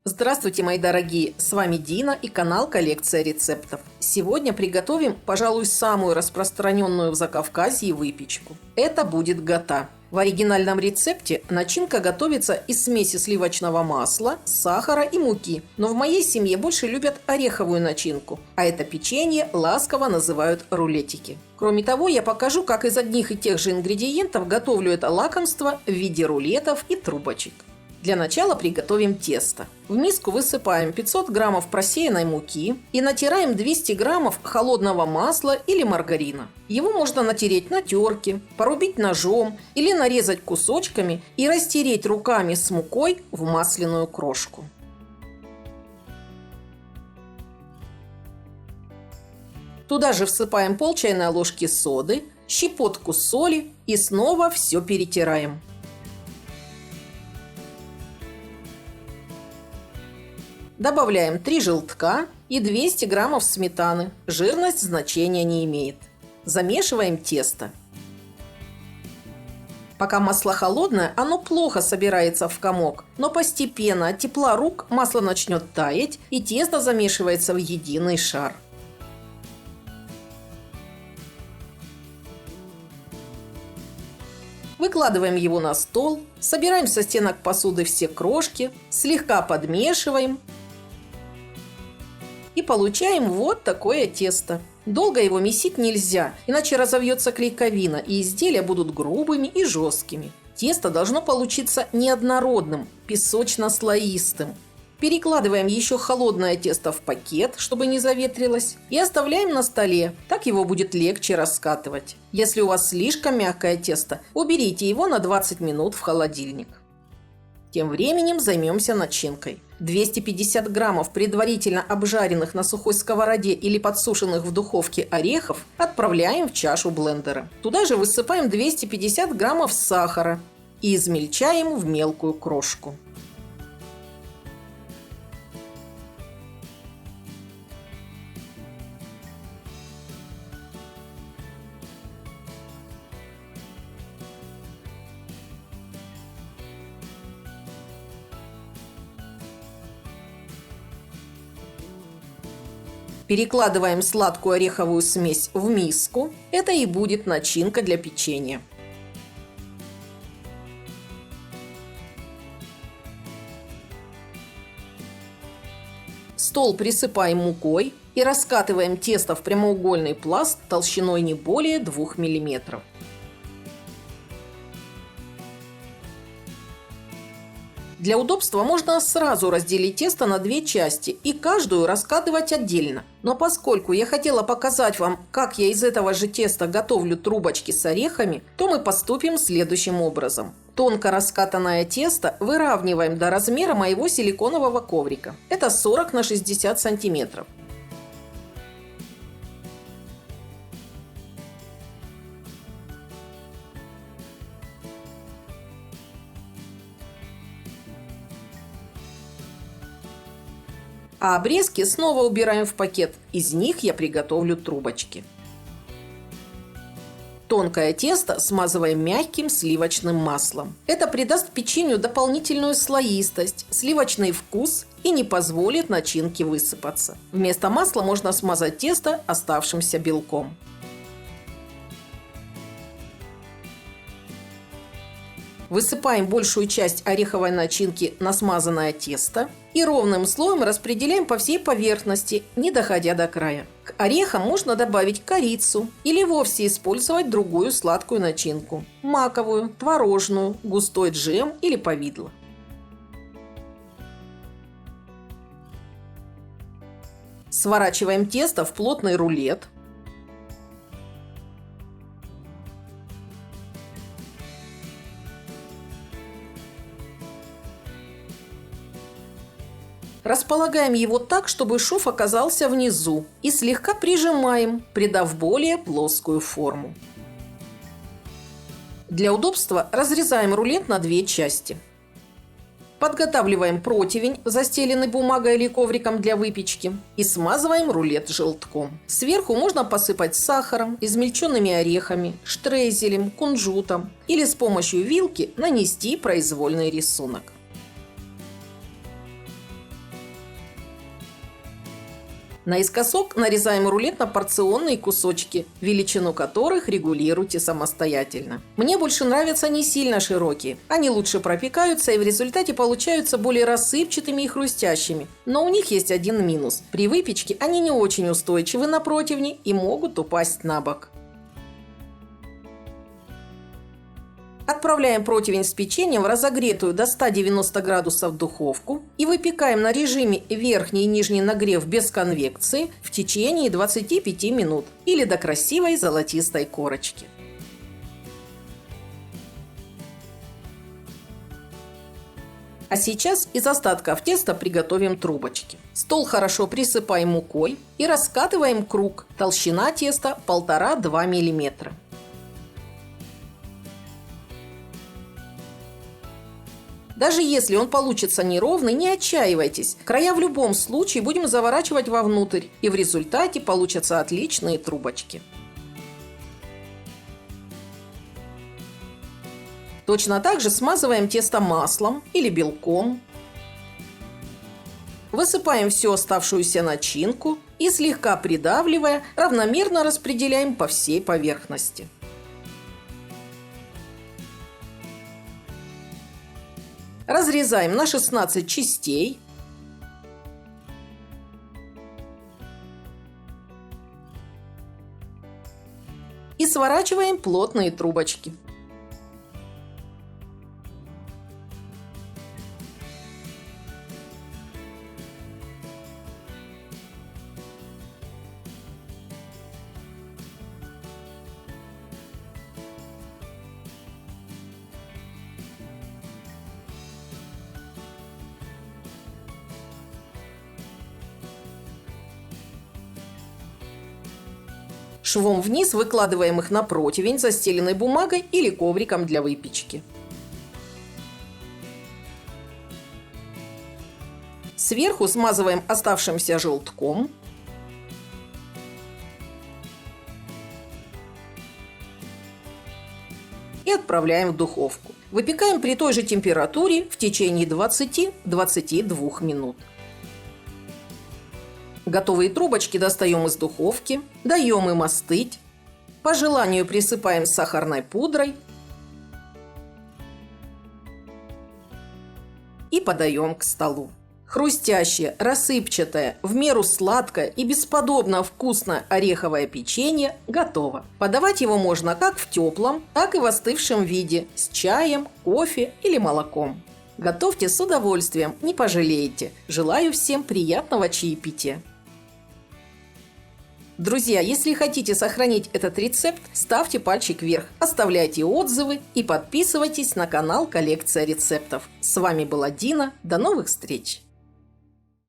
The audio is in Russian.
Здравствуйте, мои дорогие! С вами Дина и канал «Коллекция рецептов». Сегодня приготовим, пожалуй, самую распространенную в Закавказье выпечку. Это будет гата. В оригинальном рецепте начинка готовится из смеси сливочного масла, сахара и муки, но в моей семье больше любят ореховую начинку, а это печенье ласково называют рулетики. Кроме того, я покажу, как из одних и тех же ингредиентов готовлю это лакомство в виде рулетов и трубочек. Для начала приготовим тесто. В миску высыпаем 500 граммов просеянной муки и натираем 200 граммов холодного масла или маргарина. Его можно натереть на терке, порубить ножом или нарезать кусочками и растереть руками с мукой в масляную крошку. Туда же всыпаем пол чайной ложки соды, щепотку соли и снова все перетираем. Добавляем 3 желтка и 200 граммов сметаны. Жирность значения не имеет. Замешиваем тесто. Пока масло холодное, оно плохо собирается в комок, но постепенно от тепла рук масло начнет таять и тесто замешивается в единый шар. Выкладываем его на стол, собираем со стенок посуды все крошки, слегка подмешиваем. И получаем вот такое тесто. Долго его месить нельзя, иначе разовьется клейковина, и изделия будут грубыми и жесткими. Тесто должно получиться неоднородным, песочно-слоистым. Перекладываем еще холодное тесто в пакет, чтобы не заветрилось, и оставляем на столе. Так его будет легче раскатывать. Если у вас слишком мягкое тесто, уберите его на 20 минут в холодильник. Тем временем займемся начинкой. 250 граммов предварительно обжаренных на сухой сковороде или подсушенных в духовке орехов отправляем в чашу блендера. Туда же высыпаем 250 граммов сахара и измельчаем в мелкую крошку. Перекладываем сладкую ореховую смесь в миску. Это и будет начинка для печенья. Стол присыпаем мукой и раскатываем тесто в прямоугольный пласт толщиной не более 2 мм. Для удобства можно сразу разделить тесто на 2 части и каждую раскатывать отдельно. Но поскольку я хотела показать вам, как я из этого же теста готовлю трубочки с орехами, то мы поступим следующим образом. Тонко раскатанное тесто выравниваем до размера моего силиконового коврика. Это 40 на 60 сантиметров. А обрезки снова убираем в пакет. Из них я приготовлю трубочки. Тонкое тесто смазываем мягким сливочным маслом. Это придаст печенью дополнительную слоистость, сливочный вкус и не позволит начинке высыпаться. Вместо масла можно смазать тесто оставшимся белком. Высыпаем большую часть ореховой начинки на смазанное тесто и ровным слоем распределяем по всей поверхности, не доходя до края. К орехам можно добавить корицу или вовсе использовать другую сладкую начинку – маковую, творожную, густой джем или повидло. Сворачиваем тесто в плотный рулет. Располагаем его так, чтобы шов оказался внизу, и слегка прижимаем, придав более плоскую форму. Для удобства разрезаем рулет на 2 части. Подготавливаем противень, застеленный бумагой или ковриком для выпечки, и смазываем рулет желтком. Сверху можно посыпать сахаром, измельченными орехами, штрезелем, кунжутом или с помощью вилки нанести произвольный рисунок. Наискосок нарезаем рулет на порционные кусочки, величину которых регулируйте самостоятельно. Мне больше нравятся не сильно широкие. Они лучше пропекаются и в результате получаются более рассыпчатыми и хрустящими. Но у них есть один минус. При выпечке они не очень устойчивы на противне и могут упасть на бок. Отправляем противень с печеньем в разогретую до 190 градусов духовку и выпекаем на режиме верхний и нижний нагрев без конвекции в течение 25 минут или до красивой золотистой корочки. А сейчас из остатков теста приготовим трубочки. Стол хорошо присыпаем мукой и раскатываем круг. Толщина теста 1,5–2 мм. Даже если он получится неровный, не отчаивайтесь. Края в любом случае будем заворачивать вовнутрь, и в результате получатся отличные трубочки. Точно так же смазываем тесто маслом или белком. Высыпаем всю оставшуюся начинку и, слегка придавливая, равномерно распределяем по всей поверхности. Разрезаем на 16 частей. И сворачиваем плотные трубочки. Швом вниз выкладываем их на противень, застеленный бумагой или ковриком для выпечки. Сверху смазываем оставшимся желтком. И отправляем в духовку. Выпекаем при той же температуре в течение 20–22 минут. Готовые трубочки достаем из духовки, даем им остыть. По желанию присыпаем сахарной пудрой и подаем к столу. Хрустящее, рассыпчатое, в меру сладкое и бесподобно вкусное ореховое печенье готово. Подавать его можно как в теплом, так и в остывшем виде, с чаем, кофе или молоком. Готовьте с удовольствием, не пожалеете. Желаю всем приятного чаепития. Друзья, если хотите сохранить этот рецепт, ставьте пальчик вверх, оставляйте отзывы и подписывайтесь на канал «Коллекция рецептов». С вами была Дина. До новых встреч!